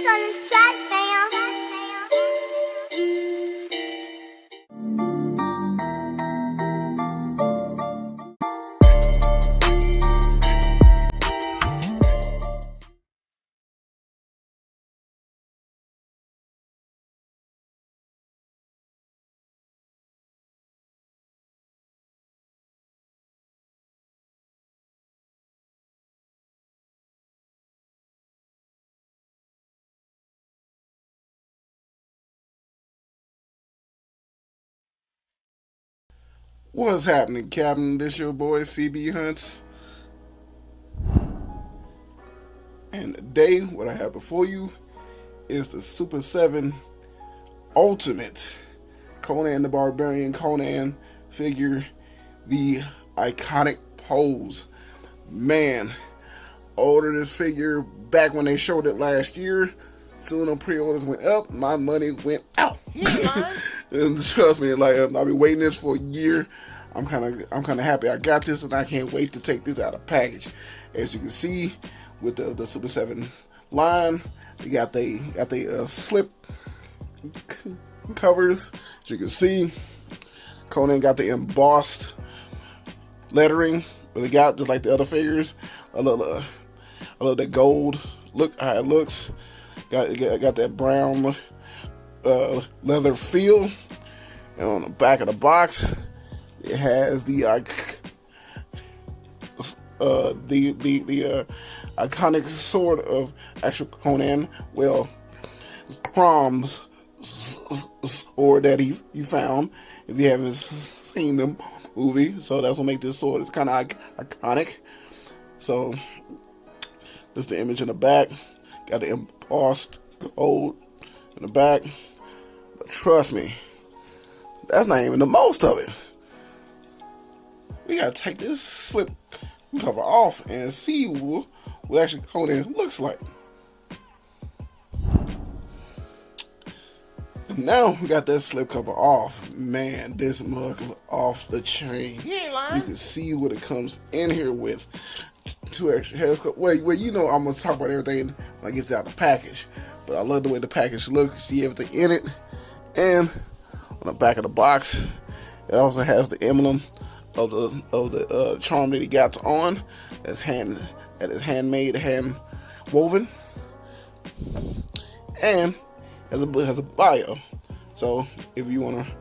beast on this track, fam. What's happening, Captain? This your boy cbhunts, and today what I have before you is the Super 7 Ultimate Conan the Barbarian Conan figure, the iconic pose. Man, ordered this figure back when they showed it last year. Soon the pre-orders went up, my money went out. And trust me, like I've been waiting this for a year. I'm kind of happy I got this, and I can't wait to take this out of package. As you can see, with the Super 7 line, they got the slip covers. As you can see, Conan got the embossed lettering, but they got just like the other figures. I love that gold look, how it looks. Got that brown leather feel. And on the back of the box, it has the iconic sword of actual Conan. Well, Crom's sword that he found. If you haven't seen the movie, so that's what makes this sword. It's kind of iconic. So this is the image in the back. Got the embossed gold in the back. But trust me, that's not even the most of it. We gotta take this slip cover off and see what actually Conan looks like. Now we got that slip cover off. Man, this mug is off the chain. You can see what it comes in here with. Two extra hairs. Well, you know I'm gonna talk about everything when I get out the package. But I love the way the package looks. See everything in it. And on the back of the box, it also has the emblem of the charm that he got on. That is handmade, hand woven, and has a bio. So if you want to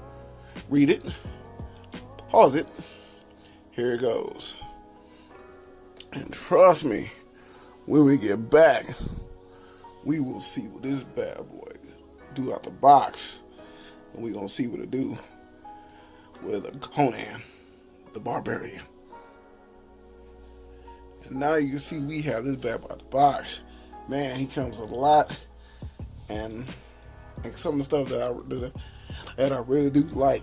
read it, pause it. Here it goes. And trust me, when we get back, we will see what this bad boy do out the box, and we're gonna see what it do with a Conan the Barbarian. And now you can see we have this bad boy out the box. Man, he comes with a lot, and some of the stuff that I really do like.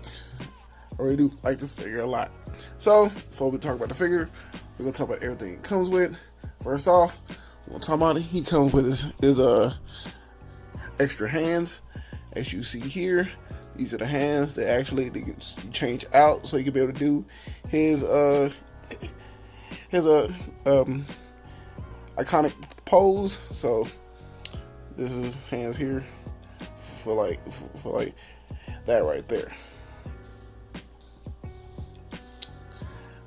I really do like this figure a lot. So before we talk about the figure, we're gonna talk about everything it comes with. First off, we're gonna talk about it. He comes with his extra hands. As you see here, these are the hands that actually you change out, so you can be able to do his iconic pose. So this is hands here for like that right there.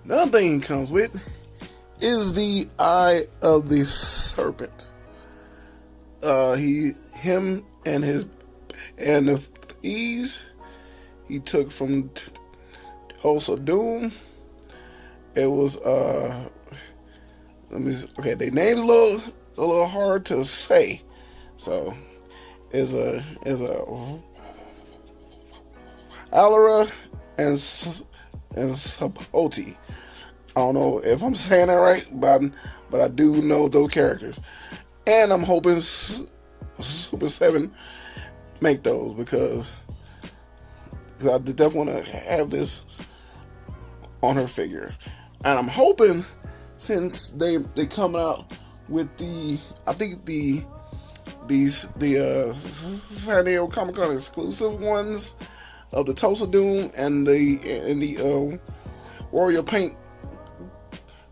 Another thing he comes with is the eye of the serpent. Him and the thieves he took from Thulsa Doom. It was the name's a little hard to say. So is a Alara and Sapoti. I don't know if I'm saying that right, but I do know those characters, and I'm hoping Super 7 make those because I definitely want to have this on her figure, and I'm hoping since they come out with the San Diego Comic-Con exclusive ones of the Thulsa Doom and the Warrior Paint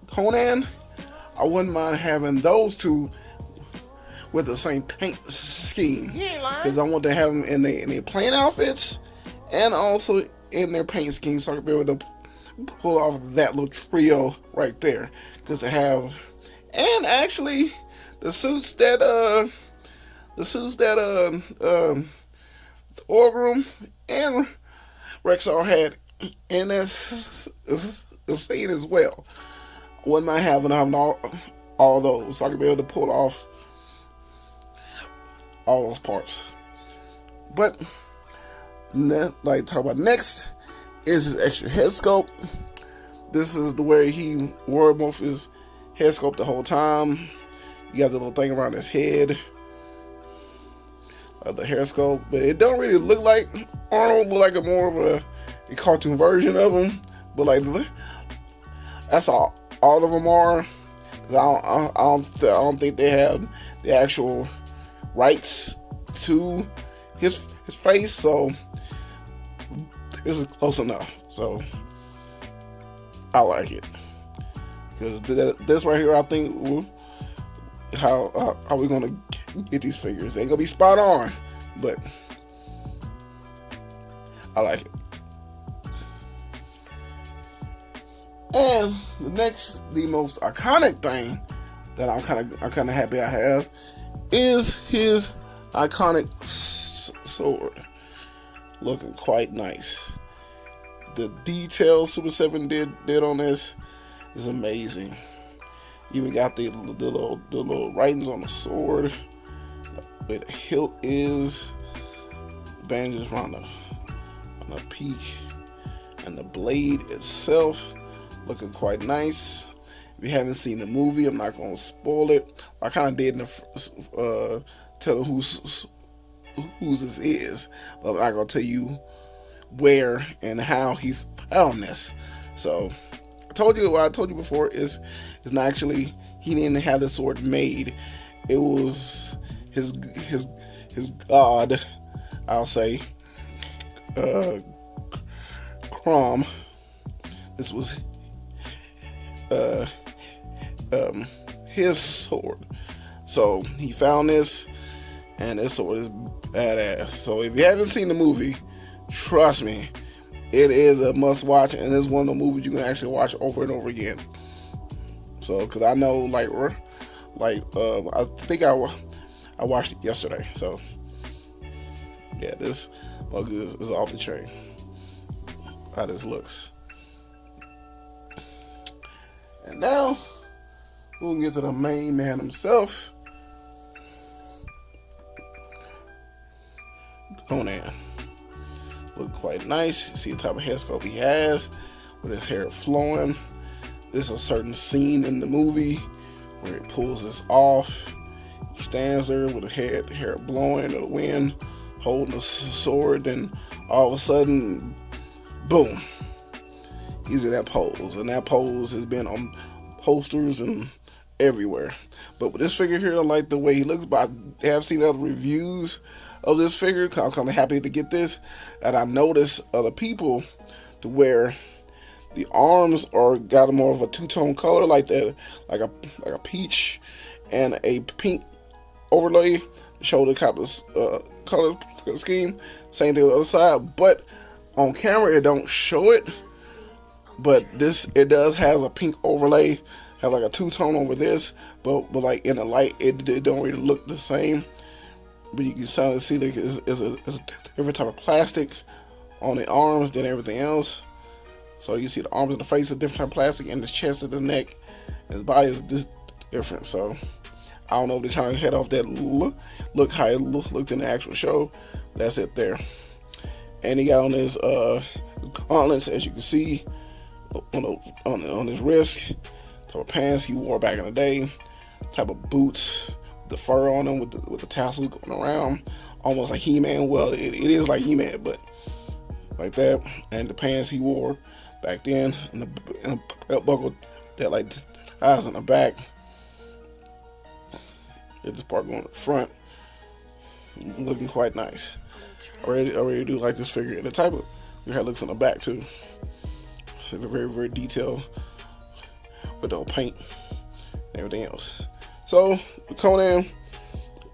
Conan, I wouldn't mind having those two with the same paint scheme. You ain't lying. Because I want to have them in their plain outfits and also in their paint scheme, so I can be able to pull off that little trio right there. Because to have, and actually, the suits that Thorgrim and Rexor had in that scene as well. Wouldn't mind having all those, so I could be able to pull off all those parts. But like talk about next is his extra head sculpt. This is the way he wore both his head sculpt the whole time. You got the little thing around his head, the hair sculpt, but it don't really look like Arnold. Look like a more of a cartoon version of him. But like that's all of them are. I don't think they have the actual rights to his face, so this is close enough. So I like it, because this right here, I think how we gonna get these figures. They ain't gonna be spot on, but I like it. And the most iconic thing that I'm kind of happy I have is his iconic sword, looking quite nice. The detail Super 7 did on this is amazing. Even got the little writings on the sword, where the hilt is, bandages around the peak, and the blade itself looking quite nice. If you haven't seen the movie, I'm not going to spoil it. I kind of did in the tell whose this is, but I'm not going to tell you where and how he found this. So I told you what I told you before is not actually, he didn't have the sword made. It was his god, I'll say, Crom. This was his sword. So he found this, and this sword is badass. So if you haven't seen the movie, trust me, it is a must watch, and it's one of the movies you can actually watch over and over again. So, because I know, I think I watched it yesterday. So yeah, this mug is off the chain. How this looks. And now we'll get to the main man himself, Conan. Look quite nice. You see the type of hair sculpt he has, with his hair flowing. There's a certain scene in the movie where he pulls this off. He stands there with the hair blowing in the wind, holding a sword, and all of a sudden, boom, he's in that pose. And that pose has been on posters and everywhere. But with this figure here, I like the way he looks, but I have seen other reviews of this figure. I'm kind of happy to get this, and I noticed other people to where the arms are got more of a two-tone color, like that, like a peach and a pink overlay to show the kind of color scheme. Same thing on the other side, but on camera it don't show it. But it does have a pink overlay, have like a two-tone over this, but like in the light it don't really look the same. But you can suddenly see that it's a different type of plastic on the arms than everything else. So you see the arms and the face is different type of plastic, and the chest and the neck and his body is different. So I don't know if they're trying to head off that look how it looked in the actual show. That's it there. And he got on his gauntlets, as you can see, on his wrist. Type of pants he wore back in the day. Type of boots, the fur on them with the tassels going around, almost like He-Man. Well, it is like He-Man, but like that. And the pants he wore back then, and the belt buckle that like ties in the back. Get this part going to the front, looking quite nice. I really do like this figure, and the type of your hair looks on the back too. Very, very detailed with the whole paint and everything else. So Conan,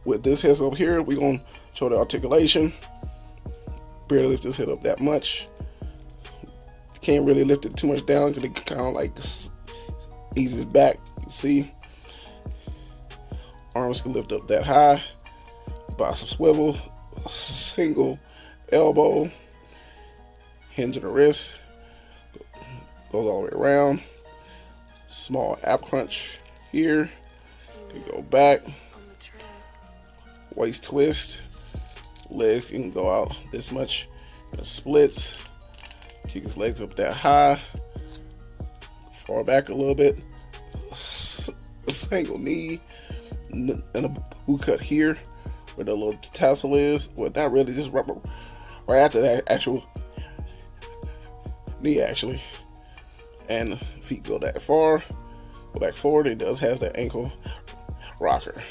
with this head up here, we're going to show the articulation. Barely lift this head up that much. Can't really lift it too much down because it kind of like eases back. You see, arms can lift up that high. Bicep swivel, single elbow, hinge of the wrist, goes all the way around. Small ab crunch here. Can go back. Waist twist. Legs can go out this much. And splits. Kick his legs up that high. Far back a little bit. A single knee. And a boot cut here where the little tassel is. Well, not really, just right after that actual knee, actually. And feet go that far. Go back forward. It does have that ankle rocker.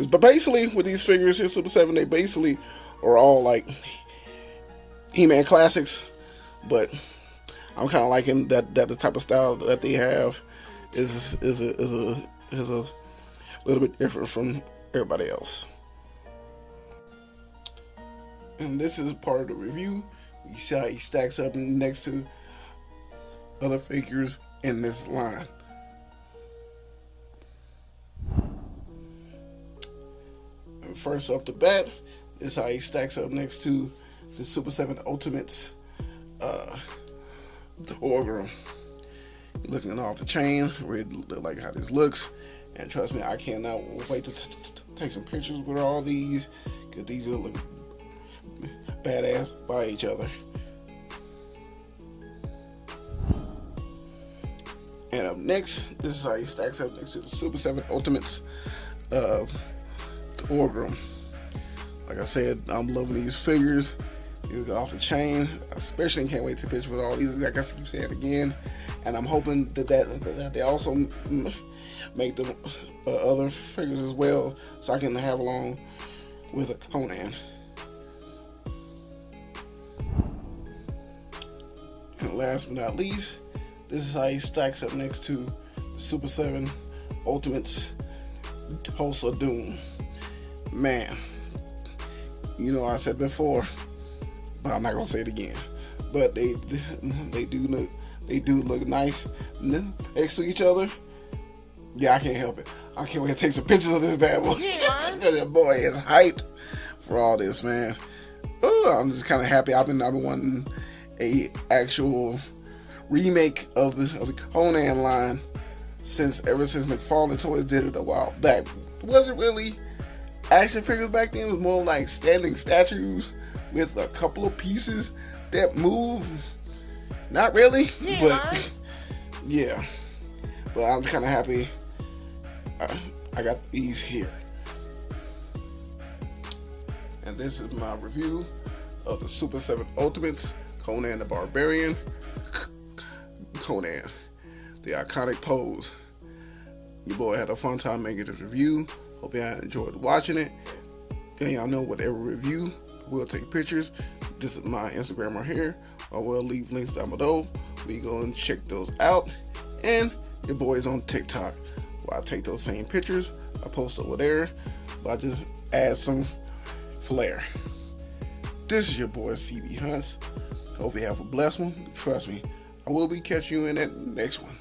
But basically, with these figures here, Super 7, they basically are all like He-Man classics. But I'm kind of liking that the type of style that they have is a little bit different from everybody else. And this is part of the review. You see how he stacks up next to other figures in this line. And first up the bat, this is how he stacks up next to the Super 7 Ultimates Thorgrim. Looking off the chain, really like how this looks. And trust me, I cannot wait to take some pictures with all these, because these will look badass by each other. And up next, this is how he stacks up next to the Super 7 Ultimates Thorgrim. Like I said, I'm loving these figures. You go off the chain, especially can't wait to pitch with all these. I guess I keep saying it again, and I'm hoping that they also make the other figures as well, so I can have along with a Conan. And last but not least, this is how he stacks up next to the Super 7 Ultimates Thulsa Doom. Man, you know I said before, but I'm not gonna say it again. But they do look nice next to each other. Yeah, I can't help it. I can't wait to take some pictures of this bad boy. Because that boy is hyped for all this, man. Oh, I'm just kind of happy. I've been wanting a actual remake of the Conan line ever since McFarlane Toys did it a while back. It wasn't really action figures back then. It was more like standing statues with a couple of pieces that move. Not really, but yeah. But I'm kind of happy I got these here. And this is my review of the Super 7 Ultimates Conan the Barbarian. Conan, the iconic pose. Your boy had a fun time making this review. Hope y'all enjoyed watching it. And y'all know with every review, we'll take pictures. This is my Instagram right here. I will leave links down below. We go and check those out. And your boy's on TikTok, where I take those same pictures. I post over there, but I just add some flair. This is your boy CB Hunts. Hope you have a blessed one. Trust me, I will be catching you in that next one.